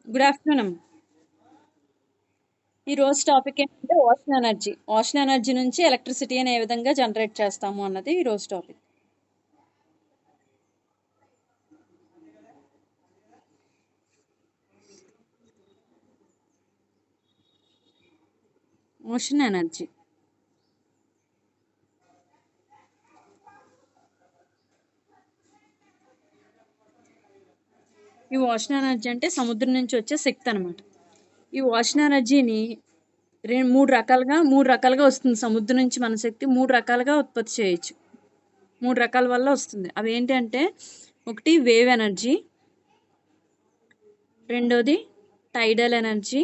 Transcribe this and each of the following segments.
Good afternoon. ఈ రోజు topic ఏంటంటే ఓషన్ ఎనర్జీ. ఓషన్ ఎనర్జీ నుంచి ఎలక్ట్రిసిటీని ఏ విధంగా జనరేట్ చేస్తాము అన్నది ఈ రోజు టాపిక్. ఓషన్ ఎనర్జీ ఈ ఓషన్ ఎనర్జీ అంటే సముద్రం నుంచి వచ్చే శక్తి అనమాట. ఈ ఓషన్ ఎనర్జీని మూడు రకాలుగా వస్తుంది. సముద్రం నుంచి మన శక్తి మూడు రకాలుగా ఉత్పత్తి చేయొచ్చు. మూడు రకాల వల్ల వస్తుంది. అవి ఏంటంటే ఒకటి వేవ్ ఎనర్జీ, రెండోది tidal energy,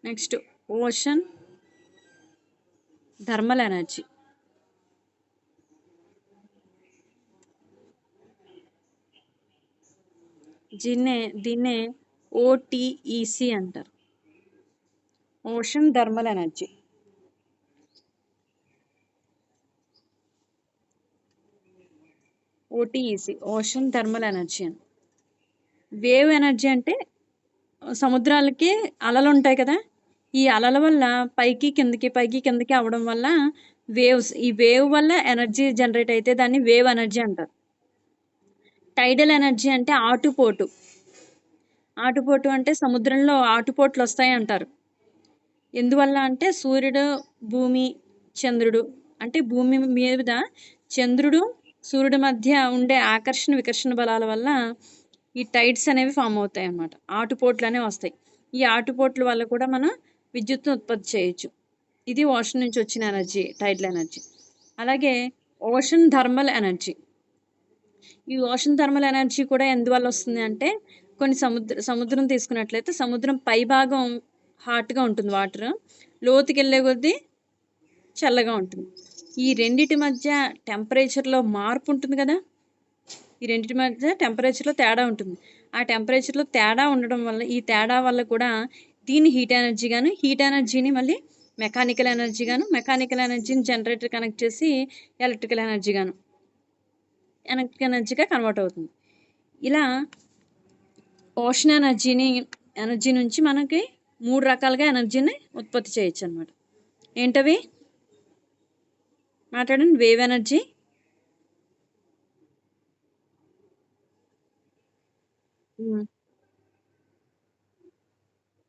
next ocean thermal energy. దీన్నే ఓటీఈసి అంటారు, ocean thermal energy. OTEC ocean thermal energy అని. వేవ్ ఎనర్జీ అంటే సముద్రాలకి అలలు ఉంటాయి కదా, ఈ అలల వల్ల పైకి కిందకి అవడం వల్ల వేవ్స్, ఈ వేవ్ వల్ల ఎనర్జీ జనరేట్ అయితే దాన్ని వేవ్ ఎనర్జీ అంటారు. టైడల్ ఎనర్జీ అంటే ఆటుపోటు అంటే సముద్రంలో ఆటుపోట్లు వస్తాయి అంటారు. ఎందువల్ల అంటే సూర్యుడు, భూమి, చంద్రుడు, అంటే భూమి మీద చంద్రుడు సూర్యుడి మధ్య ఉండే ఆకర్షణ వికర్షణ బలాల వల్ల ఈ టైడ్స్ అనేవి ఫామ్ అవుతాయి అన్నమాట. ఆటుపోట్లు అనేవి వస్తాయి. ఈ ఆటుపోట్ల వల్ల కూడా మనం విద్యుత్తును ఉత్పత్తి చేయొచ్చు. ఇది ఓషన్ నుంచి వచ్చిన ఎనర్జీ, టైడల్ ఎనర్జీ. అలాగే ఓషన్ థర్మల్ ఎనర్జీ. ఈ ఓషన్ థర్మల్ ఎనర్జీ కూడా ఎందువల్ల వస్తుంది అంటే కొన్ని సముద్రం తీసుకున్నట్లయితే సముద్రం పై భాగం హాట్గా ఉంటుంది, వాటర్ లోతుకి వెళ్ళే కొద్దీ చల్లగా ఉంటుంది. ఈ రెండిటి మధ్య టెంపరేచర్లో మార్పు ఉంటుంది కదా, ఈ రెండిటి మధ్య టెంపరేచర్లో తేడా ఉంటుంది. ఆ టెంపరేచర్లో తేడా ఉండడం వల్ల, ఈ తేడా వల్ల కూడా దీన్ని హీట్ ఎనర్జీ గాను, హీట్ ఎనర్జీని మళ్ళీ మెకానికల్ ఎనర్జీ గాను, మెకానికల్ ఎనర్జీని జనరేటర్ కనెక్ట్ చేసి ఎలక్ట్రికల్ ఎనర్జీగా కన్వర్ట్ అవుతుంది. ఇలా ఓషన్ ఎనర్జీ నుంచి మనకి మూడు రకాలుగా ఎనర్జీని ఉత్పత్తి చేయొచ్చు అనమాట. ఏంటవి మాట్లాడండి. Wave energy,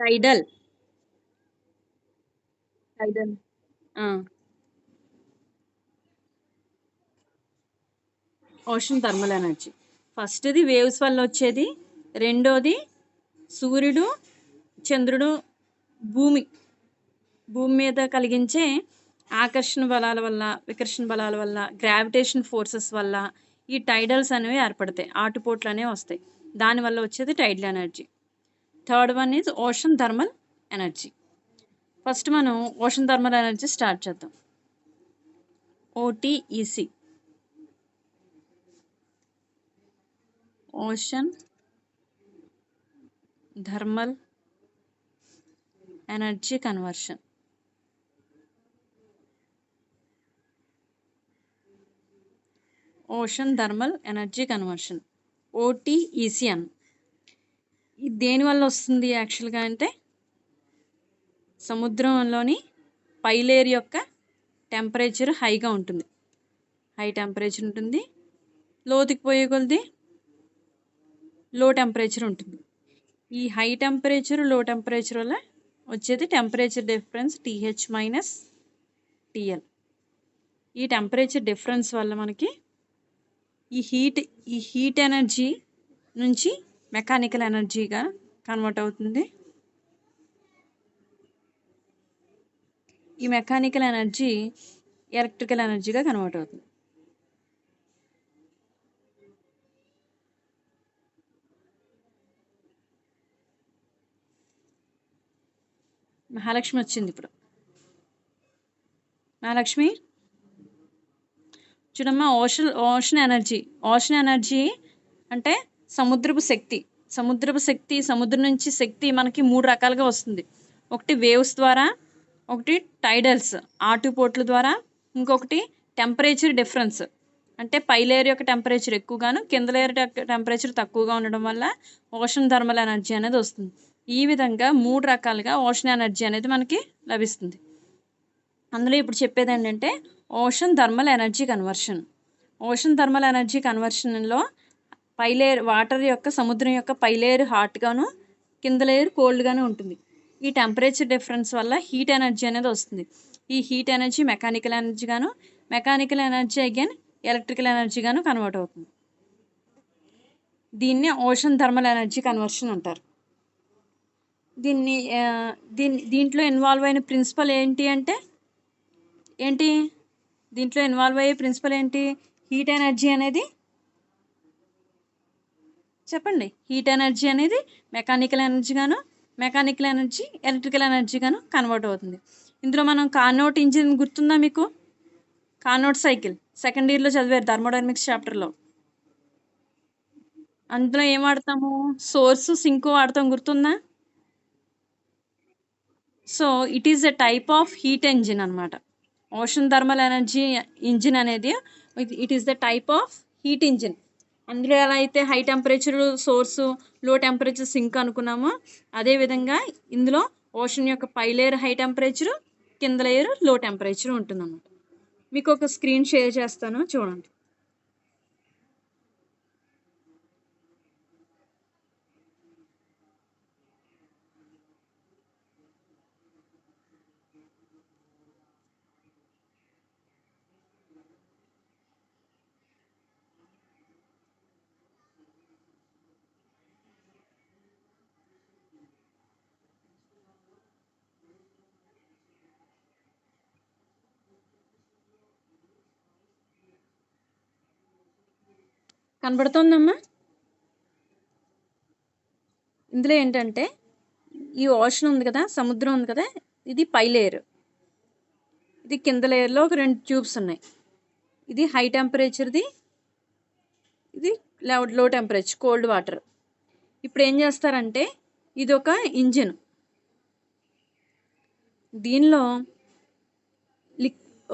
టైడల్ ocean thermal energy. ఫస్ట్ది వేవ్స్ వల్ల వచ్చేది, రెండోది సూర్యుడు, చంద్రుడు, భూమి మీద కలిగించే ఆకర్షణ బలాల వల్ల, వికర్షణ బలాల వల్ల, గ్రావిటేషన్ ఫోర్సెస్ వల్ల ఈ టైడల్స్ అనేవి ఏర్పడతాయి, ఆటుపోట్లు అనేవి వస్తాయి. దానివల్ల వచ్చేది tidal energy. Third one is ocean thermal energy. First మనం ఓషన్ థర్మల్ ఎనర్జీ స్టార్ట్ చేద్దాం. OTEC, ocean thermal energy conversion. Ocean thermal energy conversion, OTEC అని. ఇది దేనివల్ల వస్తుంది యాక్చువల్గా అంటే సముద్రంలోని పై లేయర్ యొక్క టెంపరేచర్ హైగా ఉంటుంది, హై టెంపరేచర్ ఉంటుంది. లోతుకి పోయే కొలది లో టెంపరేచర్ ఉంటుంది. ఈ హై టెంపరేచర్, లో టెంపరేచర్ వల్ల వచ్చేది temperature difference TH minus TL. ఈ టెంపరేచర్ డిఫరెన్స్ వల్ల మనకి ఈ హీట్ ఎనర్జీ నుంచి మెకానికల్ ఎనర్జీగా కన్వర్ట్ అవుతుంది. ఈ మెకానికల్ ఎనర్జీ ఎలక్ట్రికల్ ఎనర్జీగా కన్వర్ట్ అవుతుంది. మహాలక్ష్మి వచ్చింది ఇప్పుడు. మహాలక్ష్మి చూడమ్మా, ఓషన్ ఎనర్జీ అంటే సముద్రపు శక్తి. సముద్రం నుంచి శక్తి మనకి మూడు రకాలుగా వస్తుంది. ఒకటి వేవ్స్ ద్వారా, ఒకటి టైడల్స్ ఆటుపోట్ల ద్వారా, ఇంకొకటి టెంపరేచర్ డిఫరెన్స్ అంటే పై లేయర్ యొక్క టెంపరేచర్ ఎక్కువగాను కింద లేయర్ టెంపరేచర్ తక్కువగా ఉండడం వల్ల ఓషన్ థర్మల్ ఎనర్జీ అనేది వస్తుంది. ఈ విధంగా 3 రకాలుగా ఓషన్ ఎనర్జీ అనేది మనకి లభిస్తుంది. అందులో ఇప్పుడు చెప్పేది ఏంటంటే ocean thermal energy conversion. Ocean thermal energy కన్వర్షన్లో పై లేయర్ వాటర్ యొక్క సముద్రం యొక్క పై లేయర్ హాట్గాను కింద లేయర్ కోల్డ్గానే ఉంటుంది. ఈ టెంపరేచర్ డిఫరెన్స్ వల్ల హీట్ ఎనర్జీ అనేది వస్తుంది. ఈ హీట్ ఎనర్జీ మెకానికల్ ఎనర్జీ గాను, mechanical energy again electrical energy గాను కన్వర్ట్ అవుతుంది. దీన్ని ఓషన్ థర్మల్ ఎనర్జీ కన్వర్షన్ అంటారు. దీంట్లో ఇన్వాల్వ్ అయిన ప్రిన్సిపల్ ఏంటి అంటే దీంట్లో ఇన్వాల్వ్ అయ్యే ప్రిన్సిపల్ ఏంటి? హీట్ ఎనర్జీ అనేది చెప్పండి. హీట్ ఎనర్జీ అనేది మెకానికల్ ఎనర్జీ గాను, మెకానికల్ ఎనర్జీ ఎలక్ట్రికల్ ఎనర్జీ గాను కన్వర్ట్ అవుతుంది. ఇందులో మనం కార్నోట్ ఇంజిన్ గుర్తుందా మీకు? కార్నోట్ సైకిల్ సెకండ్ ఇయర్లో చదివారు థర్మోడైనమిక్స్ చాప్టర్లో. అందులో ఏం వాడతాము? సోర్స్ సింక్ వాడతాం, గుర్తుందా? So it is a type of heat engine అనమాట. ఓషన్ థర్మల్ ఎనర్జీ ఇంజిన్ అనేది it is the type of heat engine. అందులో ఎలా అయితే హై టెంపరేచర్ సోర్సు, లో టెంపరేచర్ సింక్ అనుకున్నామో అదేవిధంగా ఇందులో ఓషన్ యొక్క పై లేయర్ హై టెంపరేచరు, కింద లేయర్ లో టెంపరేచర్ ఉంటుందన్నమాట. మీకు ఒక స్క్రీన్ షేర్ చేస్తాను, చూడండి. కనబడుతుందమ్మా? ఇందులో ఏంటంటే ఈ ఓషన్ ఉంది కదా, సముద్రం ఉంది కదా, ఇది పై లేయర్, ఇది కింద లేయర్లో ఒక 2 ట్యూబ్స్ ఉన్నాయి. ఇది హై టెంపరేచర్ది, ఇది లో టెంపరేచర్ కోల్డ్ వాటర్. ఇప్పుడు ఏం చేస్తారంటే ఇది ఒక ఇంజిన్. దీనిలో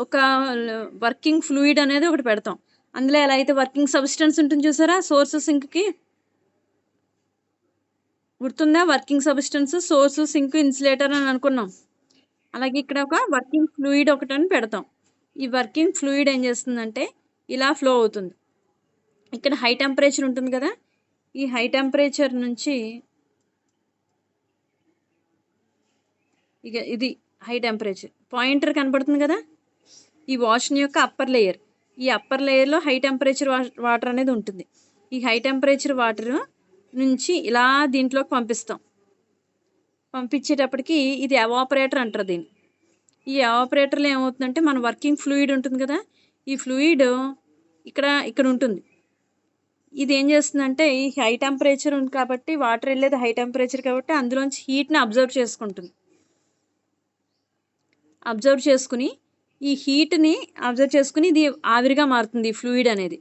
ఒక వర్కింగ్ ఫ్లూయిడ్ అనేది ఒకటి పెడతాం. అందులో ఎలా అయితే వర్కింగ్ సబ్స్టెన్స్ ఉంటుంది చూసారా, సోర్స్ సింక్కి గుర్తుందా? Working substance, source sink, insulator అని అనుకున్నాం. అలాగే ఇక్కడ ఒక వర్కింగ్ ఫ్లూయిడ్ ఒకటని పెడతాం. ఈ వర్కింగ్ ఫ్లూయిడ్ ఏం చేస్తుందంటే ఇలా ఫ్లో అవుతుంది. ఇక్కడ హై టెంపరేచర్ ఉంటుంది కదా, ఈ హై టెంపరేచర్ నుంచి ఇక ఇది హై టెంపరేచర్ పాయింటర్ కనబడుతుంది కదా, ఈ ఓషన్ యొక్క అప్పర్ లేయర్. ఈ అప్పర్ లేయర్లో హై టెంపరేచర్ వాటర్ అనేది ఉంటుంది. ఈ హై టెంపరేచర్ వాటర్ నుంచి ఇలా దీంట్లోకి పంపిస్తాం. పంపించేటప్పటికి ఇది ఎవాపరేటర్ అంటారు దీన్ని. ఈ ఎవాపరేటర్లో ఏమవుతుందంటే మన వర్కింగ్ ఫ్లూయిడ్ ఉంటుంది కదా, ఈ ఫ్లూయిడ్ ఇక్కడ ఉంటుంది. ఇది ఏం చేస్తుందంటే ఈ హై టెంపరేచర్ ఉంది కాబట్టి, వాటర్ వెళ్ళేది హై టెంపరేచర్ కాబట్టి అందులోంచి హీట్ని అబ్జర్వ్ చేసుకుంటుంది. అబ్జర్వ్ చేసుకుని ఈ హీట్ని అబ్జర్వ్ చేసుకుని ఇది ఆవిరిగా మారుతుంది. ఈ ఫ్లూయిడ్ అనేది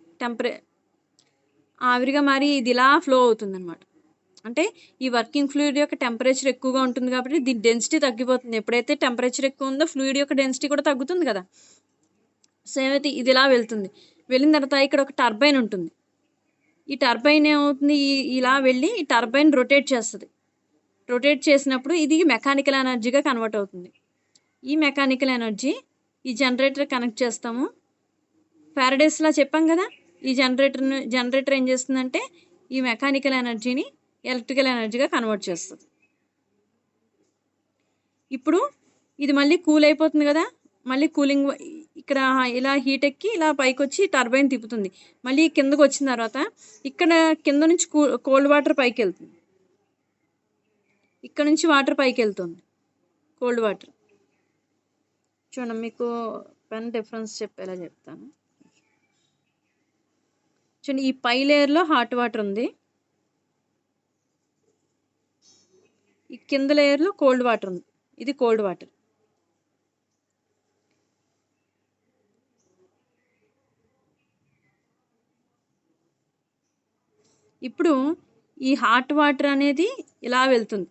ఆవిరిగా మారి ఇది ఇలా ఫ్లో అవుతుంది అనమాట. అంటే ఈ వర్కింగ్ ఫ్లూయిడ్ యొక్క టెంపరేచర్ ఎక్కువగా ఉంటుంది కాబట్టి దీని డెన్సిటీ తగ్గిపోతుంది. ఎప్పుడైతే టెంపరేచర్ ఎక్కువ ఉందో ఫ్లూయిడ్ యొక్క డెన్సిటీ కూడా తగ్గుతుంది కదా. సో ఏమైతే ఇది ఇలా వెళ్తుంది. వెళ్ళిన తర్వాత ఇక్కడ ఒక టర్బైన్ ఉంటుంది. ఈ టర్బైన్ ఏమవుతుంది, ఇలా వెళ్ళి ఈ టర్బైన్ రొటేట్ చేస్తుంది. రొటేట్ చేసినప్పుడు ఇది మెకానికల్ ఎనర్జీగా కన్వర్ట్ అవుతుంది. ఈ మెకానికల్ ఎనర్జీ ఈ జనరేటర్ కనెక్ట్ చేస్తాము. ఫారడేస్లా చెప్పాం కదా, ఈ జనరేటర్ ఏం చేస్తుందంటే ఈ మెకానికల్ ఎనర్జీని ఎలక్ట్రికల్ ఎనర్జీగా కన్వర్ట్ చేస్తుంది. ఇప్పుడు ఇది మళ్ళీ కూల్ అయిపోతుంది కదా, మళ్ళీ కూలింగ్ ఇక్కడ ఇలా హీట్ ఎక్కి ఇలా పైకి వచ్చి టర్బైన్ తిప్పుతుంది. మళ్ళీ కిందకు వచ్చిన తర్వాత ఇక్కడ కింద నుంచి కోల్డ్ వాటర్ పైకి వెళ్తుంది. ఇక్కడ నుంచి వాటర్ పైకి వెళ్తుంది, కోల్డ్ వాటర్. చూడండి, మీకు పెన్ డిఫరెన్స్ చెప్పేలా చెప్తాను. చూడండి, ఈ పై లేయర్లో హాట్ వాటర్ ఉంది, ఈ కింద లేయర్లో కోల్డ్ వాటర్ ఉంది. ఇది కోల్డ్ వాటర్. ఇప్పుడు ఈ హాట్ వాటర్ అనేది ఇలా వెళ్తుంది.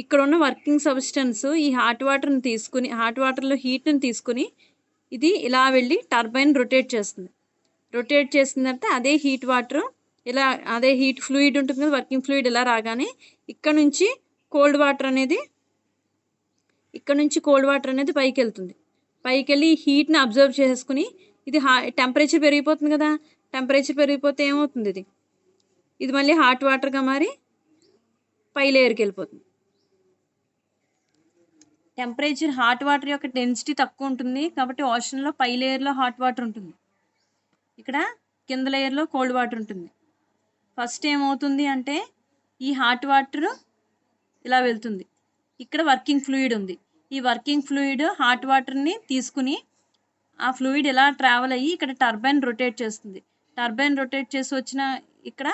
ఇక్కడ ఉన్న వర్కింగ్ సబ్స్టెన్స్ ఈ హాట్ వాటర్ని తీసుకుని, హాట్ వాటర్లో హీట్ని తీసుకుని ఇది ఇలా వెళ్ళి టర్బైన్ రొటేట్ చేస్తుంది. రొటేట్ చేసిన తర్వాత అదే హీట్ వాటర్ ఇలా అదే హీట్ ఫ్లూయిడ్ ఉంటుంది కదా, వర్కింగ్ ఫ్లూయిడ్ ఇలా రాగానే ఇక్కడ నుంచి కోల్డ్ వాటర్ అనేది పైకి వెళ్తుంది. పైకి వెళ్ళి ఈ హీట్ని అబ్జర్వ్ చేసుకుని ఇది టెంపరేచర్ పెరిగిపోతుంది కదా, టెంపరేచర్ పెరిగిపోతే ఏమవుతుంది, ఇది మళ్ళీ హాట్ వాటర్గా మారి పై లేయర్కి వెళ్ళిపోతుంది. టెంపరేచర్ హాట్ వాటర్ యొక్క డెన్సిటీ తక్కువ ఉంటుంది కాబట్టి ఓషన్లో పై లేయర్లో హాట్ వాటర్ ఉంటుంది, ఇక్కడ కింద లేయర్లో కోల్డ్ వాటర్ ఉంటుంది. ఫస్ట్ ఏమవుతుంది అంటే ఈ హాట్ వాటర్ ఇలా వెళ్తుంది, ఇక్కడ వర్కింగ్ ఫ్లూయిడ్ ఉంది, ఈ వర్కింగ్ ఫ్లూయిడ్ హాట్ వాటర్ని తీసుకుని ఆ ఫ్లూయిడ్ ఇలా ట్రావెల్ అయ్యి ఇక్కడ టర్బైన్ రొటేట్ చేస్తుంది. టర్బైన్ రొటేట్ చేసి వచ్చిన ఇక్కడ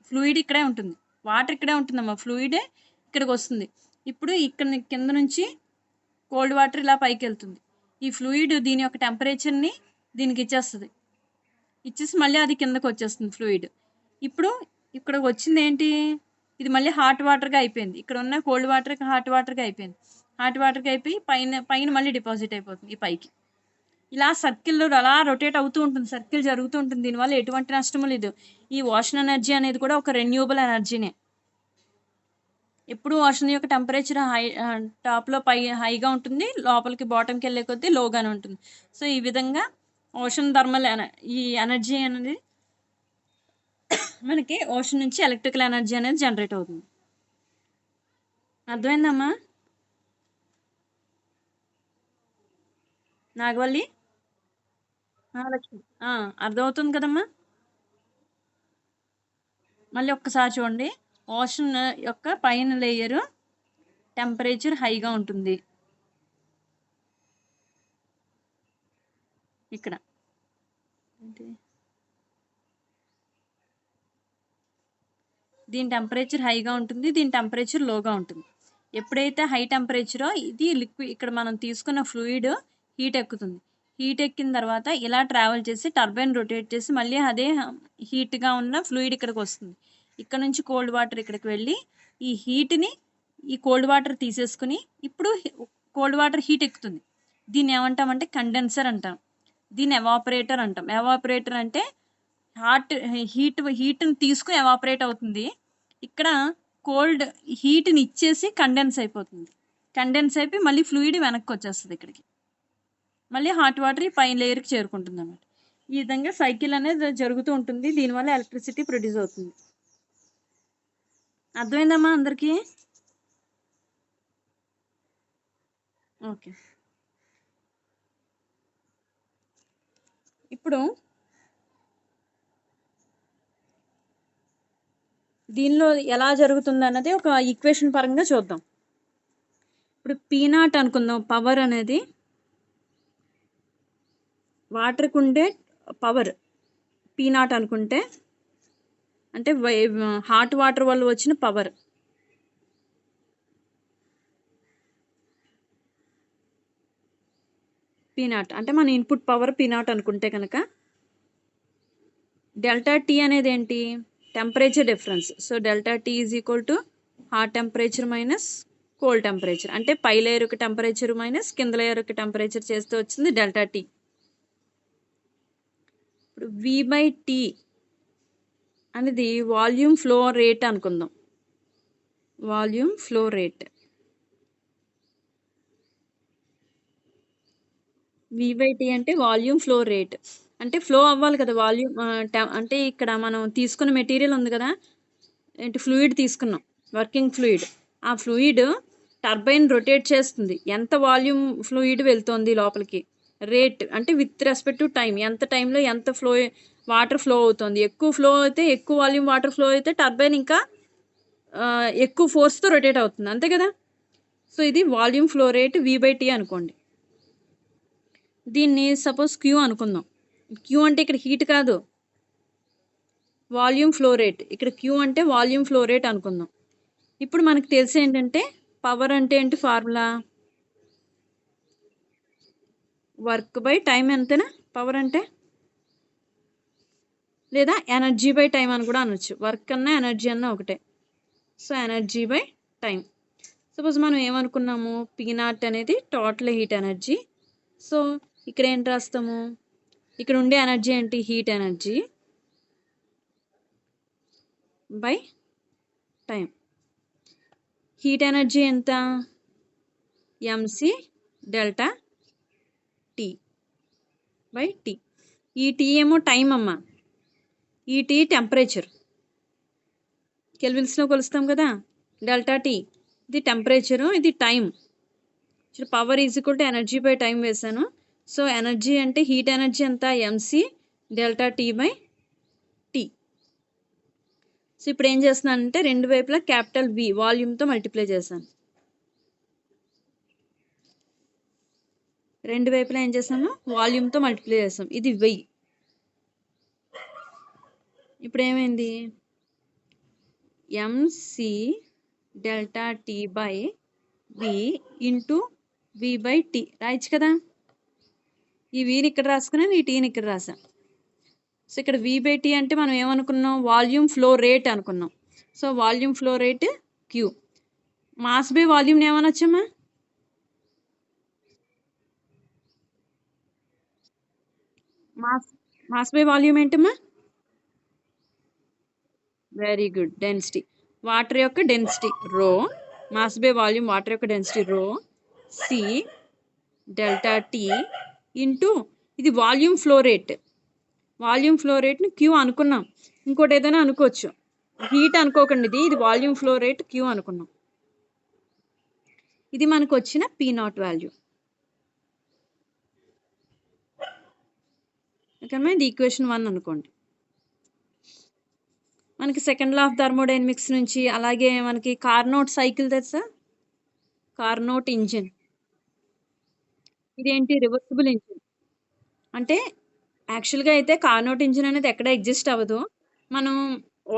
ఫ్లూయిడ్ ఇక్కడే ఉంటుంది, వాటర్ ఇక్కడే ఉంటుందమ్మా, ఫ్లూయిడే ఇక్కడికి వస్తుంది. ఇప్పుడు ఇక్కడ కింద నుంచి కోల్డ్ వాటర్ ఇలా పైకి వెళ్తుంది. ఈ ఫ్లూయిడ్ దీని యొక్క టెంపరేచర్ని దీనికి ఇచ్చేసి మళ్ళీ అది కిందకు వచ్చేస్తుంది ఫ్లూయిడ్. ఇప్పుడు ఇక్కడికి వచ్చింది ఏంటి, ఇది మళ్ళీ హాట్ వాటర్గా అయిపోయింది, ఇక్కడ ఉన్న కోల్డ్ వాటర్కి హాట్ వాటర్గా అయిపోయింది, హాట్ వాటర్గా అయిపోయి పైన మళ్ళీ డిపాజిట్ అయిపోతుంది ఈ పైకి. ఇలా సర్కిల్లో అలా రొటేట్ అవుతూ ఉంటుంది, సర్కిల్ జరుగుతూ ఉంటుంది. దీనివల్ల ఎటువంటి నష్టము లేదు. ఈ ఓషన్ ఎనర్జీ అనేది కూడా ఒక రెన్యూవబుల్ ఎనర్జీనే. ఎప్పుడు ఓషన్ యొక్క టెంపరేచర్ టాప్లో హైగా ఉంటుంది, లోపలికి బాటంకి వెళ్ళే కొద్దీ లోగానే ఉంటుంది. సో ఈ విధంగా ఓషన్ థర్మల్ ఈ ఎనర్జీ అనేది మనకి ఓషన్ నుంచి ఎలక్ట్రికల్ ఎనర్జీ అనేది జనరేట్ అవుతుంది. అర్థమైందమ్మా నాగవల్లి? లక్ష్మి అర్థమవుతుంది కదమ్మా? మళ్ళీ ఒక్కసారి చూడండి, ఓషన్ యొక్క పైన లేయరు టెంపరేచర్ హైగా ఉంటుంది, ఇక్కడ దీని టెంపరేచర్ హైగా ఉంటుంది, దీని టెంపరేచర్ లోగా ఉంటుంది. ఎప్పుడైతే హై టెంపరేచరో ఇది లిక్విడ్, ఇక్కడ మనం తీసుకున్న ఫ్లూయిడ్ హీట్ ఎక్కుతుంది. హీట్ ఎక్కిన తర్వాత ఇలా ట్రావెల్ చేసి టర్బైన్ రొటేట్ చేసి మళ్ళీ అదే హీట్గా ఉన్న ఫ్లూయిడ్ ఇక్కడికి వస్తుంది. ఇక్కడ నుంచి కోల్డ్ వాటర్ ఇక్కడికి వెళ్ళి ఈ హీట్ని ఈ కోల్డ్ వాటర్ తీసేసుకుని ఇప్పుడు కోల్డ్ వాటర్ హీట్ ఎక్కుతుంది. దీన్ని ఏమంటామంటే కండెన్సర్ అంటాం, దీన్ని ఎవాపరేటర్ అంటాం. ఎవాపరేటర్ అంటే హీట్ని తీసుకుని ఎవాపరేట్ అవుతుంది, ఇక్కడ కోల్డ్ హీట్ని ఇచ్చేసి కండెన్స్ అయిపోతుంది. కండెన్స్ అయిపోయి మళ్ళీ ఫ్లూయిడ్ వెనక్కి వచ్చేస్తుంది, ఇక్కడికి మళ్ళీ హాట్ వాటర్ పై లేయర్కి చేరుకుంటుంది అన్నమాట. ఈ విధంగా సైకిల్ అనేది జరుగుతూ ఉంటుంది, దీనివల్ల ఎలక్ట్రిసిటీ ప్రొడ్యూస్ అవుతుంది. అర్థమైందమ్మా అందరికీ? ఓకే. ఇప్పుడు దీనిలో ఎలా జరుగుతుంది అన్నది ఒక ఈక్వేషన్ పరంగా చూద్దాం. ఇప్పుడు P0 అనుకుందాం, పవర్ అనేది వాటర్కి ఉండే పవర్ P0 అనుకుంటే, అంటే హాట్ వాటర్ వల్ల వచ్చిన పవర్. P0 అంటే మన ఇన్పుట్ పవర్ P0 అనుకుంటే కనుక డెల్టా T అనేది ఏంటి, temperature difference. So delta T is equal to hot temperature minus cold temperature, అంటే పై లేయర్ యొక్క టెంపరేచర్ మైనస్ కింద లేయర్ యొక్క టెంపరేచర్ చేస్తే వచ్చింది డెల్టా T. ఇప్పుడు V/T అనేది వాల్యూమ్ ఫ్లో రేట్ అనుకుందాం, వాల్యూమ్ ఫ్లో రేట్. V/T అంటే వాల్యూమ్ ఫ్లో రేట్, అంటే ఫ్లో అవ్వాలి కదా వాల్యూమ్. అంటే ఇక్కడ మనం తీసుకున్న మెటీరియల్ ఉంది కదా, ఏంటి ఫ్లూయిడ్ తీసుకున్నాం, వర్కింగ్ ఫ్లూయిడ్. ఆ ఫ్లూయిడ్ టర్బైన్ రొటేట్ చేస్తుంది, ఎంత వాల్యూమ్ ఫ్లూయిడ్ వెళ్తుంది లోపలికి, రేట్ అంటే విత్ రెస్పెక్ట్ టు టైం, ఎంత టైంలో ఎంత వాటర్ ఫ్లో అవుతుంది. ఎక్కువ ఫ్లో అయితే, ఎక్కువ వాల్యూమ్ వాటర్ ఫ్లో అయితే టర్బైన్ ఇంకా ఎక్కువ ఫోర్స్తో రొటేట్ అవుతుంది, అంతే కదా. సో ఇది వాల్యూమ్ ఫ్లో రేట్ V/T అనుకోండి. దీన్ని సపోజ్ Q అనుకుందాం. Q అంటే ఇక్కడ హీట్ కాదు, వాల్యూమ్ ఫ్లో రేట్. ఇక్కడ Q అంటే వాల్యూమ్ ఫ్లో రేట్ అనుకుందాం. ఇప్పుడు మనకు తెలిసి ఏంటంటే పవర్ అంటే ఏంటి, ఫార్ములా వర్క్ బై టైం అంతేనా పవర్ అంటే, లేదా ఎనర్జీ బై టైం అని కూడా అనొచ్చు. వర్క్ అన్నా ఎనర్జీ అన్నా ఒకటే. So energy by time. Suppose మనం P0 అనేది టోటల్ హీట్ ఎనర్జీ. సో ఇక్కడ ఏం రాస్తాము, ఇక్కడ ఉండే ఎనర్జీ ఏంటి? Heat energy by time. Heat energy ఎంత? MC delta T by T. ఈ టీ ఏమో టైం అమ్మ, ఈ టీ టెంపరేచర్, కెల్విన్స్లో కొలుస్తాం కదా. డెల్టా టీ ఇది టెంపరేచరు, ఇది time. Power is equal to energy by time వేసాను. సో ఎనర్జీ అంటే హీట్ ఎనర్జీ ఎంత? MC delta T by T. So ఇప్పుడు ఏం చేస్తున్నానంటే రెండు వైపులా క్యాపిటల్ వి వాల్యూమ్తో మల్టిప్లై చేశాను. రెండు వైపులా ఏం చేసాము? వాల్యూమ్తో మల్టిప్లై చేసాం. ఇది 1000. ఇప్పుడు ఏమైంది? M C delta T by V into V by T రాయచ్చు కదా. ఈ వీని ఇక్కడ రాసుకున్నాను, ఈ టీని ఇక్కడ రాసా. సో ఇక్కడ వి బై టీ అంటే మనం ఏమనుకున్నాం? వాల్యూమ్ ఫ్లో రేట్ అనుకున్నాం. So volume flow rate Q. Mass by వాల్యూమ్ని ఏమనొచ్చమ్మా? మాస్ బై వాల్యూమ్ ఏంటమ్మా? Very good, density. వాటర్ యొక్క density rho. Mass by volume water యొక్క density rho C delta T into ఇది volume flow rate. Volume flow రేట్ని Q అనుకున్నాం. ఇంకోటి ఏదైనా అనుకోవచ్చు, హీట్ అనుకోకండి. ఇది వాల్యూమ్ ఫ్లో రేట్ క్యూ అనుకున్నాం. ఇది మనకు వచ్చిన P0 వాల్యూ. ఓకేనా? ఇది ఈక్వేషన్ 1 అనుకోండి. మనకి సెకండ్ లా ఆఫ్ థర్మోడైనమిక్స్ నుంచి అలాగే మనకి కార్నోట్ సైకిల్ తెలుసా? Carnot engine. ఇదేంటి? Reversible engine. అంటే యాక్చువల్గా అయితే కార్నోట్ ఇంజిన్ అనేది ఎక్కడ ఎగ్జిస్ట్ అవ్వదు. మనం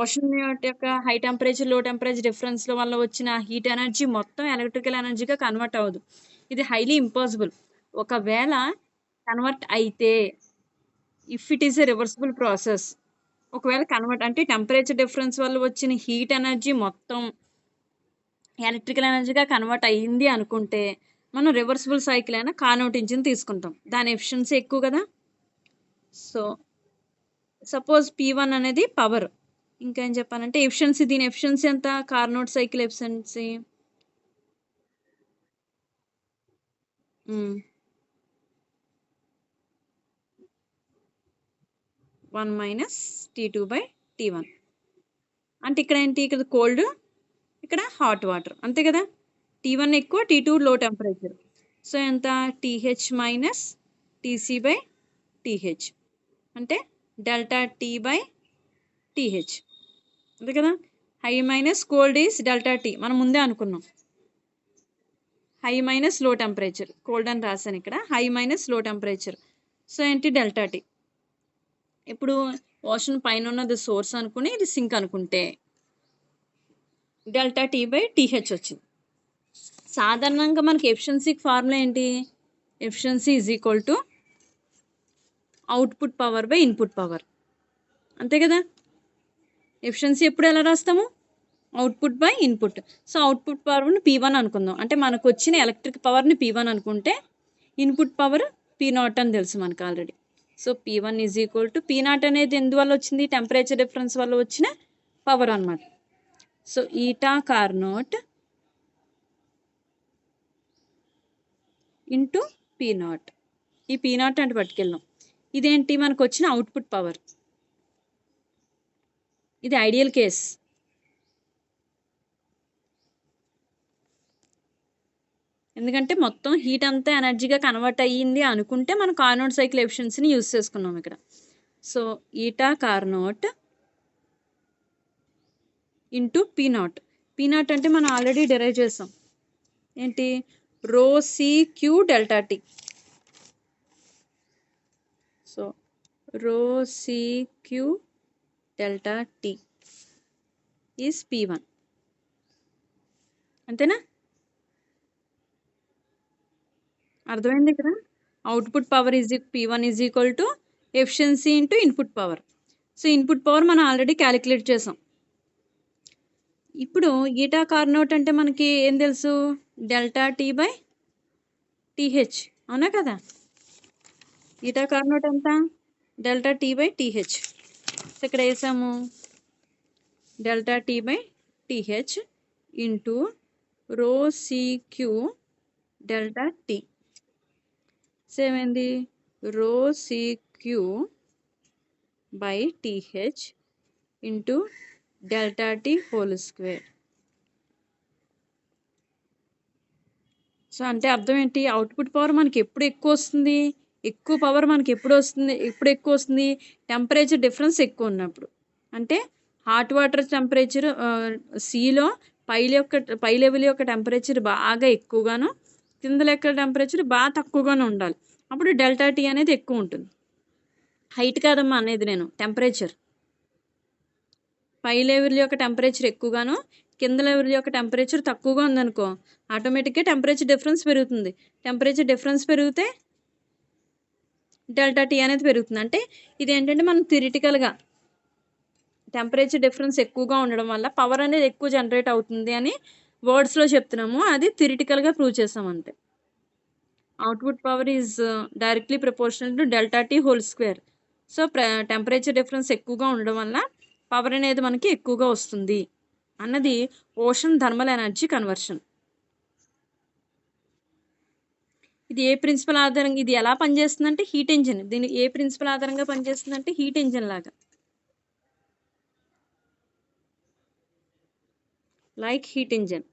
ఓషన్ యొక్క హై టెంపరేచర్ లో టెంపరేచర్ డిఫరెన్స్ వల్ల వచ్చిన హీట్ ఎనర్జీ మొత్తం ఎలక్ట్రికల్ ఎనర్జీగా కన్వర్ట్ అవ్వదు. ఇది హైలీ ఇంపాసిబుల్. ఒకవేళ కన్వర్ట్ అయితే if it is a reversible process, ఒకవేళ కన్వర్ట్ అంటే టెంపరేచర్ డిఫరెన్స్ వల్ల వచ్చిన హీట్ ఎనర్జీ మొత్తం ఎలక్ట్రికల్ ఎనర్జీగా కన్వర్ట్ అయ్యింది అనుకుంటే మనం రివర్సిబుల్ సైకిల్ అయినా కార్నోట్ ఇంజిన్ తీసుకుంటాం. దాని ఎఫిషియన్సీ ఎక్కువ కదా. సో సపోజ్ P1 అనేది పవర్. ఇంకా ఏం చెప్పాలంటే ఎఫిషియన్సీ, దీని ఎఫిషియన్సీ ఎంత? Carnot cycle efficiency 1 - T2 by T1. అంటే ఇక్కడ ఏంటి? ఇక్కడ కోల్డ్, ఇక్కడ హాట్ వాటర్, అంతే కదా. T1 ఎక్కువ, T2 లో టెంపరేచర్. సో ఎంత? TH minus TC by TH అంటే డెల్టా టీ బై TH, అంతే కదా. High minus cold is delta T, మనం ముందే అనుకున్నాం. హై మైనస్ లో టెంపరేచర్, కోల్డ్ అని రాశాను ఇక్కడ. హై మైనస్ లో టెంపరేచర్, సో ఏంటి? Delta T. ఇప్పుడు ఓషన్ పైన ఉన్నది సోర్స్ అనుకుని ఇది సింక్ అనుకుంటే డెల్టా టీ బై TH వచ్చింది. సాధారణంగా మనకి ఎఫిషియన్సీకి ఫార్ములా ఏంటి? Efficiency is equal to output power by input power, అంతే కదా. ఎఫిషియన్సీ ఎప్పుడు ఎలా రాస్తాము? Output by input. So output పవర్ని P1 అనుకుందాం. అంటే మనకు వచ్చిన ఎలక్ట్రిక్ పవర్ని P1 అనుకుంటే ఇన్పుట్ పవర్ P0 అని తెలుసు మనకు already. So P1 is equal to P0 అనేది ఎందువల్ల వచ్చింది? టెంపరేచర్ డిఫరెన్స్ వల్ల వచ్చిన పవర్ అన్నమాట. So eta Carnot into P0. ఈ P0 అంటే పట్టుకెళ్ళాం. ఇదేంటి? మనకు వచ్చిన అవుట్పుట్ పవర్. ఇది ఐడియల్ కేస్. ఎందుకంటే మొత్తం హీట్ అంతా ఎనర్జీగా కన్వర్ట్ అయ్యింది అనుకుంటే మనం కార్నోట్ సైకిల్ ఎఫిషియన్సీని యూజ్ చేసుకున్నాం ఇక్కడ. So eta Carnot into P0. P0 అంటే మనం ఆల్రెడీ డెరైవ్ చేసాం. ఏంటి? Rho C Q delta T. So rho C Q delta T is P1, అంతేనా. అర్థమైంది ఇక్కడ. Output power is P1 is equal to efficiency into input power. So input power మనం already calculate చేసాం. ఇప్పుడు eta Carnot అంటే మనకి ఏం తెలుసు? డెల్టా టీ బై TH, అవునా కదా. ఈటా కార్నోట్ ఎంత? Delta T by TH. ఇక్కడ వేసాము delta T by TH into రో సిక్యూ డెల్టా టీ. సేమ్ ఏంది రో CQ by TH into delta T whole square. So అంటే అర్థం ఏంటి, అవుట్పుట్ పవర్ మనకి ఎప్పుడు ఎక్కువ వస్తుంది, ఎక్కువ పవర్ మనకి ఎప్పుడు ఎక్కువ వస్తుంది టెంపరేచర్ డిఫరెన్స్ ఎక్కువ ఉన్నప్పుడు. అంటే హాట్ వాటర్ టెంపరేచర్ సీలో పై లెవెల్ యొక్క టెంపరేచర్ బాగా ఎక్కువగాను కింద లెక్క టెంపరేచర్ బాగా తక్కువగాను ఉండాలి. అప్పుడు డెల్టా టీ అనేది ఎక్కువ ఉంటుంది. హైట్ కాదమ్మా అనేది నేను, టెంపరేచర్. పై లెవెల్ యొక్క టెంపరేచర్ ఎక్కువగాను కింద లెవెల్ యొక్క టెంపరేచర్ తక్కువగా ఉందనుకో, ఆటోమేటిక్గా టెంపరేచర్ డిఫరెన్స్ పెరుగుతుంది. టెంపరేచర్ డిఫరెన్స్ పెరిగితే డెల్టా టీ అనేది పెరుగుతుంది. అంటే ఇది ఏంటంటే మనం థియరిటికల్గా టెంపరేచర్ డిఫరెన్స్ ఎక్కువగా ఉండడం వల్ల పవర్ అనేది ఎక్కువ జనరేట్ అవుతుంది అని వర్డ్స్లో చెప్తున్నాము. అది థియరిటికల్గా ప్రూవ్ చేసాం అంతే. Output power is directly proportional to delta T whole square. So temperature difference ఎక్కువగా ఉండడం వల్ల పవర్ అనేది మనకి ఎక్కువగా వస్తుంది అన్నది ఓషన్ థర్మల్ ఎనర్జీ కన్వర్షన్. ఇది ఏ ప్రిన్సిపల్ ఆధారంగా, ఇది ఎలా పనిచేస్తుందంటే హీట్ ఇంజిన్. దీని ఏ ప్రిన్సిపల్ ఆధారంగా పనిచేస్తుందంటే హీట్ ఇంజిన్ లాగా, లైక్ హీట్ ఇంజిన్.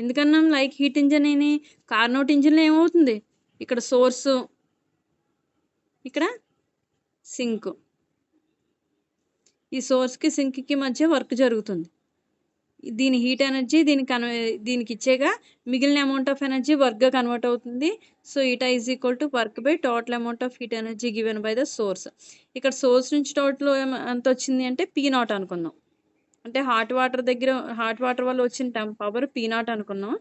ఎందుకన్నాం లైక్ హీట్ ఇంజిన్ అని? కార్నోట్ ఇంజిన్లో ఏమవుతుంది, ఇక్కడ సోర్సు, ఇక్కడ సింక్. ఈ సోర్స్కి సింక్కి మధ్య వర్క్ జరుగుతుంది. దీని హీట్ ఎనర్జీ దీనికి ఇచ్చేగా మిగిలిన అమౌంట్ ఆఫ్ ఎనర్జీ వర్క్గా కన్వర్ట్ అవుతుంది. So eta is equal to work by total amount of heat energy given by the source. ఇక్కడ సోర్స్ నుంచి టోటల్ ఎంత వచ్చింది అంటే P0 అనుకుందాం. అంటే హాట్ వాటర్ వల్ల వచ్చిన పవర్ P0 అనుకున్నాం.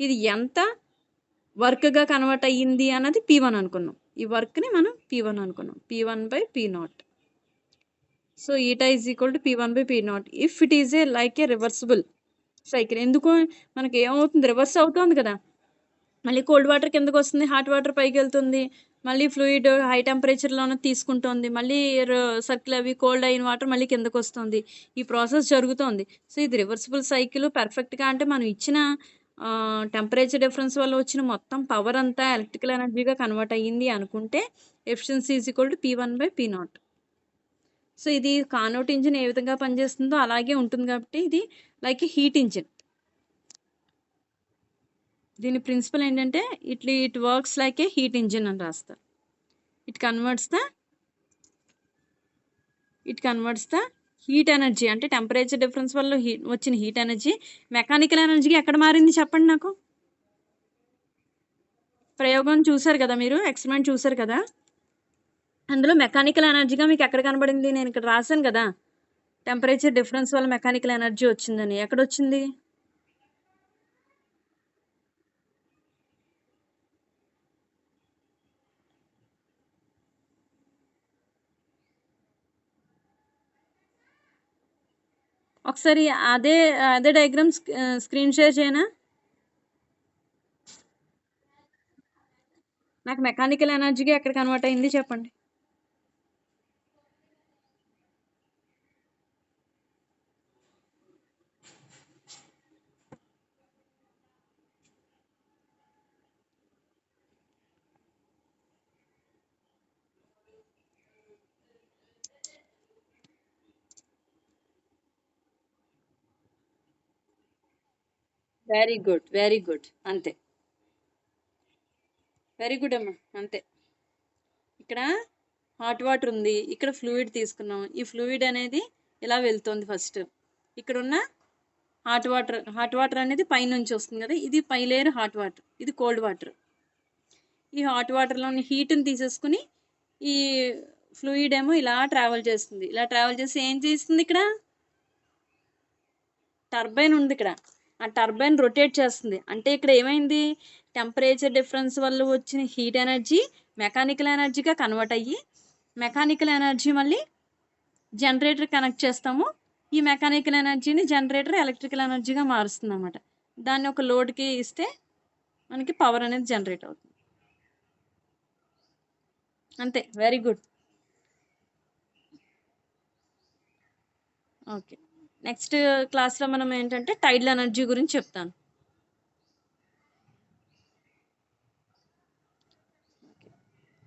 ఇది ఎంత వర్క్గా కన్వర్ట్ అయ్యింది అన్నది P1 అనుకున్నాం. ఈ వర్క్ని మనం P1 అనుకున్నాం, P1 by P0. So eta is equal to P1 by P0 if it is like A reversible cycle. ఎందుకు మనకి ఏమవుతుంది, రివర్స్ అవుతుంది కదా. మళ్ళీ కోల్డ్ వాటర్ కిందకు వస్తుంది, హాట్ వాటర్ పైకి వెళ్తుంది, మళ్ళీ ఫ్లూయిడ్ హై టెంపరేచర్లోనే తీసుకుంటుంది, మళ్ళీ సర్కిల్ అవి కోల్డ్ అయిన వాటర్ మళ్ళీ కిందకు వస్తుంది. ఈ ప్రాసెస్ జరుగుతుంది. సో ఇది రివర్సిబుల్ సైకిల్ పర్ఫెక్ట్గా. అంటే మనం ఇచ్చిన టెంపరేచర్ డిఫరెన్స్ వల్ల వచ్చిన మొత్తం పవర్ అంతా ఎలక్ట్రికల్ ఎనర్జీగా కన్వర్ట్ అయ్యింది అనుకుంటే efficiency is equal to P1 by P0. So ఇది కార్నోట్ ఇంజిన్ ఏ విధంగా పనిచేస్తుందో అలాగే ఉంటుంది కాబట్టి ఇది లైక్ హీట్ ఇంజిన్. దీని ప్రిన్సిపల్ ఏంటంటే it works like A heat engine అని రాస్తారు. It converts the heat energy, అంటే టెంపరేచర్ డిఫరెన్స్ వల్ల వచ్చిన హీట్ ఎనర్జీ మెకానికల్ ఎనర్జీకి ఎక్కడ మారింది చెప్పండి నాకు. ప్రయోగం చూసారు కదా మీరు, ఎక్స్పెరిమెంట్ చూసారు కదా, అందులో మెకానికల్ ఎనర్జీగా మీకు ఎక్కడ కనబడింది? నేను ఇక్కడ రాశాను కదా, టెంపరేచర్ డిఫరెన్స్ వల్ల మెకానికల్ ఎనర్జీ వచ్చిందని. ఎక్కడ వచ్చింది? ఒకసారి అదే డయాగ్రామ్ స్క్రీన్ షేర్ చేయనా? నాకు మెకానికల్ ఎనర్జీగా ఎక్కడ కన్వర్ట్ అయింది చెప్పండి. వెరీ గుడ్, వెరీ గుడ్, అంతే. వెరీ గుడ్ అమ్మా, అంతే. ఇక్కడ హాట్ వాటర్ ఉంది, ఇక్కడ ఫ్లూయిడ్ తీసుకున్నాం. ఈ ఫ్లూయిడ్ అనేది ఇలా వెళ్తుంది. ఫస్ట్ ఇక్కడ ఉన్న హాట్ వాటర్ అనేది పైనుంచి వస్తుంది కదా, ఇది పై లేయర్ హాట్ వాటర్, ఇది కోల్డ్ వాటర్. ఈ హాట్ వాటర్లోని హీట్ని తీసేసుకుని ఈ ఫ్లూయిడ్ ఏమో ఇలా ట్రావెల్ చేస్తుంది. ఇలా ట్రావెల్ చేసి ఏం చేస్తుంది, ఇక్కడ టర్బైన్ ఉంది. ఇక్కడ ఆ టర్బైన్ రొటేట్ చేస్తుంది. అంటే ఇక్కడ ఏమైంది, టెంపరేచర్ డిఫరెన్స్ వల్ల వచ్చిన హీట్ ఎనర్జీ మెకానికల్ ఎనర్జీగా కన్వర్ట్ అయ్యి, మెకానికల్ ఎనర్జీ మళ్ళీ జనరేటర్ కనెక్ట్ చేస్తాము. ఈ మెకానికల్ ఎనర్జీని జనరేటర్ ఎలక్ట్రికల్ ఎనర్జీగా మారుస్తుంది అన్నమాట. దాన్ని ఒక లోడ్కి ఇస్తే మనకి పవర్ అనేది జనరేట్ అవుతుంది. అంతే. Very good. ఓకే. నెక్స్ట్ క్లాస్‌లో మనం ఏంటంటే టైడల్ ఎనర్జీ గురించి చెప్తాను.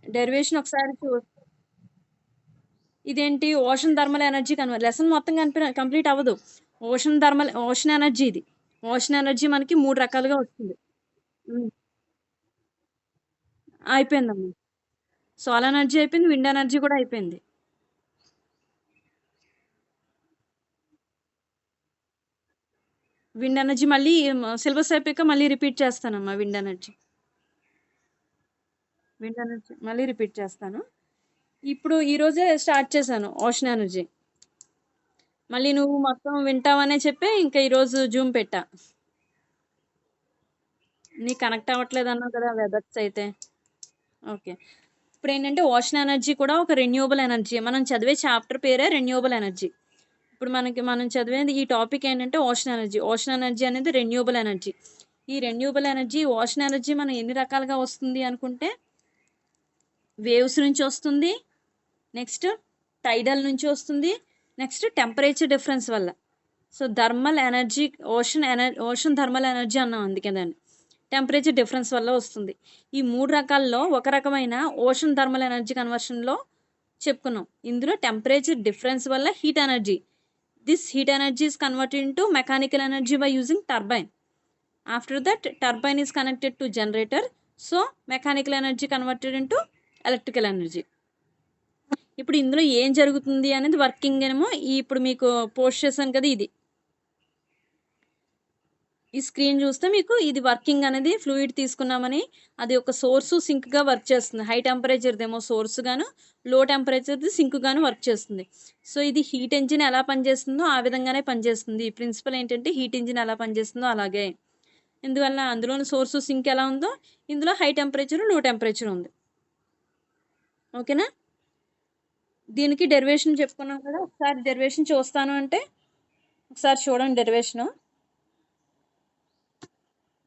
డెరివేషన్ ఒకసారి ఇదేంటి ఓషన్ థర్మల్ ఎనర్జీ లెసన్ మొత్తం కంప్లీట్ అవ్వదు. ఓషన్ ఎనర్జీ ఇది. ఓషన్ ఎనర్జీ మనకి 3 రకాలుగా వస్తుంది. హ్మ్. అయిపోయిందమ్మా. సోలార్ ఎనర్జీ అయిపోయింది. విండ్ ఎనర్జీ కూడా అయిపోయింది. విండ్ ఎనర్జీ మళ్ళీ సిలబస్ అయిపోయాక మళ్ళీ రిపీట్ చేస్తానమ్మా విండ్ ఎనర్జీ. మళ్ళీ రిపీట్ చేస్తాను. ఇప్పుడు ఈ రోజే స్టార్ట్ చేశాను ఓషన్ ఎనర్జీ. మళ్ళీ నువ్వు మొత్తం వింటావనే చెప్పి ఇంకా ఈరోజు జూమ్ పెట్టా. నీ కనెక్ట్ అవ్వట్లేదన్నావు కదా వెబెక్స్ అయితే. ఓకే. ఇప్పుడేంటంటే ఓషన్ ఎనర్జీ కూడా ఒక రెన్యూవబుల్ ఎనర్జీ. మనం చదివే చాప్టర్ పేరే రెన్యూవబుల్ ఎనర్జీ. ఇప్పుడు మనం చదివేది ఈ టాపిక్ ఏంటంటే ఓషన్ ఎనర్జీ. ఓషన్ ఎనర్జీ అనేది రెన్యూవబుల్ ఎనర్జీ. ఈ రెన్యూవబుల్ ఎనర్జీ, ఓషన్ ఎనర్జీ మనం ఎన్ని రకాలుగా వస్తుంది అనుకుంటే వేవ్స్ నుంచి వస్తుంది. నెక్స్ట్ టైడల్ నుంచి వస్తుంది. నెక్స్ట్ టెంపరేచర్ డిఫరెన్స్ వల్ల. So thermal energy ocean thermal energy అన్నాం అందుకే దాన్ని. టెంపరేచర్ డిఫరెన్స్ వల్ల వస్తుంది. ఈ 3 రకాల్లో ఒక రకమైన ఓషన్ థర్మల్ ఎనర్జీ కన్వర్షన్‌లో చెప్పుకున్నాం. ఇందులో టెంపరేచర్ డిఫరెన్స్ వల్ల heat energy. This heat energy is converted into mechanical energy by using turbine. After that, turbine is connected to generator. So, mechanical energy converted into electrical energy. ఇప్పుడు ఇందులో ఏం జరుగుతుంది అనేది working ఏమో ఇప్పుడు మీకు పోస్ట్ చేశాను కదా ఇది. ఈ స్క్రీన్ చూస్తే మీకు ఇది వర్కింగ్ అనేది ఫ్లూయిడ్ తీసుకున్నామని అది ఒక సోర్సు సింక్గా వర్క్ చేస్తుంది. హై టెంపరేచర్దేమో సోర్స్ గాను, లో టెంపరేచర్ది సింక్ గాను వర్క్ చేస్తుంది. సో ఇది హీట్ ఇంజిన్ ఎలా పనిచేస్తుందో ఆ విధంగానే పనిచేస్తుంది. ప్రిన్సిపల్ ఏంటంటే హీట్ ఇంజిన్ ఎలా పనిచేస్తుందో అలాగే. ఇందువల్ల అందులోని సోర్సు సింక్ ఎలా ఉందో ఇందులో హై టెంపరేచర్, లో టెంపరేచర్ ఉంది. ఓకేనా? దీనికి డెరివేషన్ చెప్పుకున్నాం కదా. ఒకసారి డెరివేషన్ చూస్తాను అంటే ఒకసారి చూడండి డెరివేషను.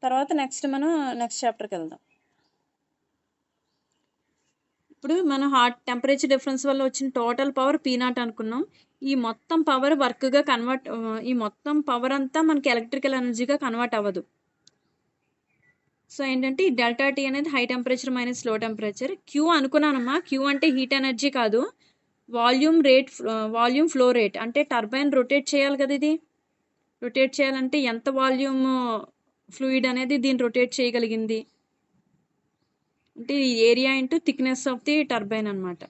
తర్వాత మనం నెక్స్ట్ చాప్టర్కి వెళ్దాం. ఇప్పుడు మనం టెంపరేచర్ డిఫరెన్స్ వల్ల వచ్చిన టోటల్ పవర్ P0 అనుకున్నాం. ఈ మొత్తం పవర్ వర్క్గా ఈ మొత్తం పవర్ అంతా మనకి ఎలక్ట్రికల్ ఎనర్జీగా కన్వర్ట్ అవ్వదు. సో ఏంటంటే ఈ డెల్టా టీ అనేది హై టెంపరేచర్ మైనస్ లో టెంపరేచర్. క్యూ అనుకున్నానమ్మా. క్యూ అంటే హీట్ ఎనర్జీ కాదు, వాల్యూమ్ ఫ్లో రేట్. అంటే టర్బైన్ రొటేట్ చేయాలి కదా. ఇది రొటేట్ చేయాలంటే ఎంత వాల్యూమ్ ఫ్లూయిడ్ అనేది దీన్ని రొటేట్ చేయగలిగింది అంటే area into thickness of the turbine అనమాట.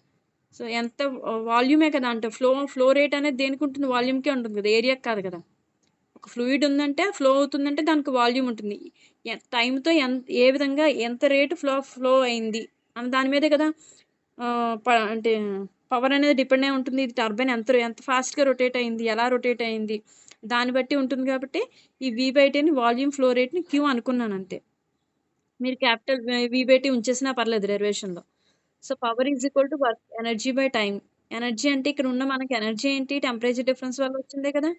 సో ఎంత వాల్యూమే కదా. అంటే ఫ్లో రేట్ అనేది దేనికి ఉంటుంది? వాల్యూమ్కే ఉంటుంది కదా, ఏరియాకి కాదు కదా. ఒక ఫ్లూయిడ్ ఉందంటే ఫ్లో అవుతుందంటే దానికి వాల్యూమ్ ఉంటుంది. టైంతో ఏ విధంగా ఎంత రేటు ఫ్లో అయింది అని దాని మీదే కదా అంటే పవర్ అనేది డిపెండ్ అయి ఉంటుంది. ఇది టర్బైన్ ఎంత ఫాస్ట్గా రొటేట్ అయింది, ఎలా రొటేట్ అయింది దాన్ని బట్టి ఉంటుంది. కాబట్టి ఈ V/Tని వాల్యూమ్ ఫ్లో రేట్ని క్యూ అనుకున్నాను అంతే. మీరు క్యాపిటల్ V/T ఉంచేసినా పర్లేదు డెరివేషన్లో. So power is equal to work energy by time. Energy అంటే ఇక్కడ ఉన్న మనకి ఎనర్జీ ఏంటి? టెంపరేచర్ డిఫరెన్స్ వల్ల వచ్చిందే కదా.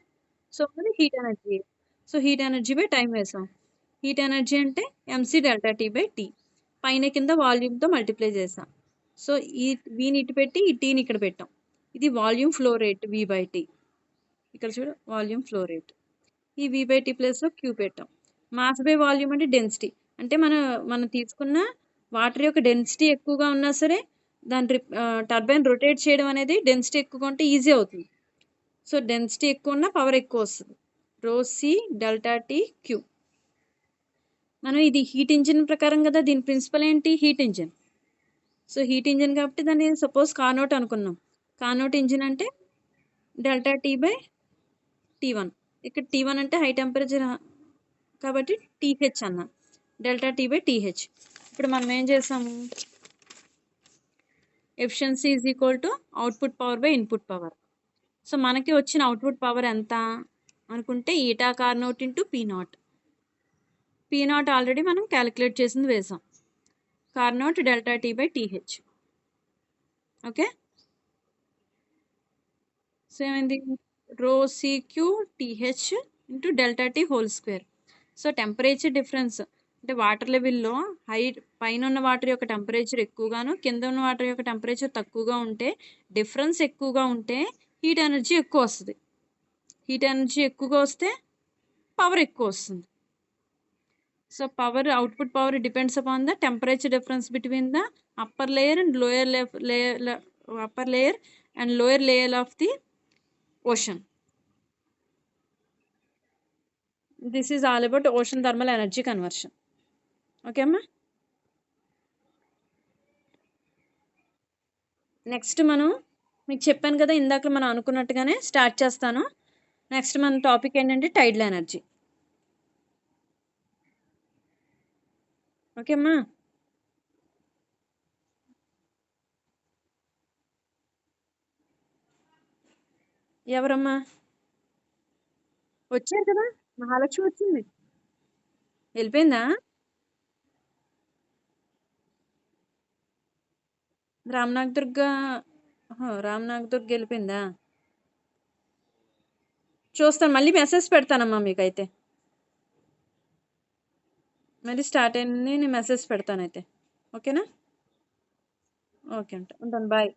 సో అది heat energy. So heat energy by time వేసాం. హీట్ ఎనర్జీ అంటే MC డెల్టా T/T. పైన కింద వాల్యూమ్తో మల్టిప్లై చేసాం. సో ఈ వీని ఇటు పెట్టి ఈ టీని ఇక్కడ పెట్టాం. ఇది వాల్యూమ్ ఫ్లో రేట్ V/T. ఇక్కడ చూడు వాల్యూమ్ ఫ్లో రేట్. ఈ V/T ప్లేస్లో క్యూ పెట్టాం. మాస్ బై వాల్యూమ్ అంటే డెన్సిటీ. అంటే మనం తీసుకున్న వాటర్ యొక్క డెన్సిటీ ఎక్కువగా ఉన్నా సరే దాని టర్బైన్ రొటేట్ చేయడం అనేది డెన్సిటీ ఎక్కువగా ఉంటే ఈజీ అవుతుంది. సో డెన్సిటీ ఎక్కువ ఉన్న పవర్ ఎక్కువ వస్తుంది. ρC delta T Q. మనం ఇది హీట్ ఇంజిన్ ప్రకారం కదా. దీని ప్రిన్సిపల్ ఏంటి? Heat engine. So heat engine కాబట్టి దాన్ని సపోజ్ కార్నోట్ అనుకున్నాం. కార్నోట్ ఇంజిన్ అంటే డెల్టా T/T1. ఇక్కడ T1 అంటే హై టెంపరేచర్ కాబట్టి TH అన్న డెల్టా T/TH. ఇప్పుడు మనం ఏం చేసాము? Efficiency is equal to output power by input power. So మనకి వచ్చిన అవుట్పుట్ పవర్ ఎంత అనుకుంటే eta Carnot into P0. P0 already మనం క్యాలిక్యులేట్ చేసింది వేసాం. Carnot delta T/TH. Okay. So ఏమైంది? ρCQ TH into delta T whole square. So temperature difference అంటే water లెవెల్‌లో పైన ఉన్న వాటర్ యొక్క టెంపరేచర్ ఎక్కువగాను, కింద ఉన్న వాటర్ యొక్క టెంపరేచర్ తక్కువగా ఉంటే, డిఫరెన్స్ ఎక్కువగా ఉంటే హీట్ ఎనర్జీ ఎక్కువొస్తది. హీట్ ఎనర్జీ ఎక్కువగా వస్తే పవర్ ఎక్కువొస్తుంది. So, output power depends upon the temperature difference between the upper layer and upper layer and lower layer of the ocean. This is all about ocean thermal energy conversion. Okay అమ్మా? Next మనం మీకు చెప్పాను కదా! ఇందాక మనం అనుకున్నట్టుగానే start చేస్తాను. Next మన టాపిక్ ఏంటంటే టైడల్ ఎనర్జీ. ఓకే అమ్మా? ఎవరమ్మా? వచ్చారు కదా! మహాలక్ష్మి వచ్చింది. ఎళ్ళిపోయిందా? రామనాగదుర్గ రామనాగదుర్గ ఎళ్ళిపోయిందా? చూస్తాను. మళ్ళీ మెసేజ్ పెడతానమ్మా మీకైతే. మళ్ళీ స్టార్ట్ అయింది నేను మెసేజ్ పెడతానయితే. ఓకేనా? ఓకే. ఉంటాను. బాయ్.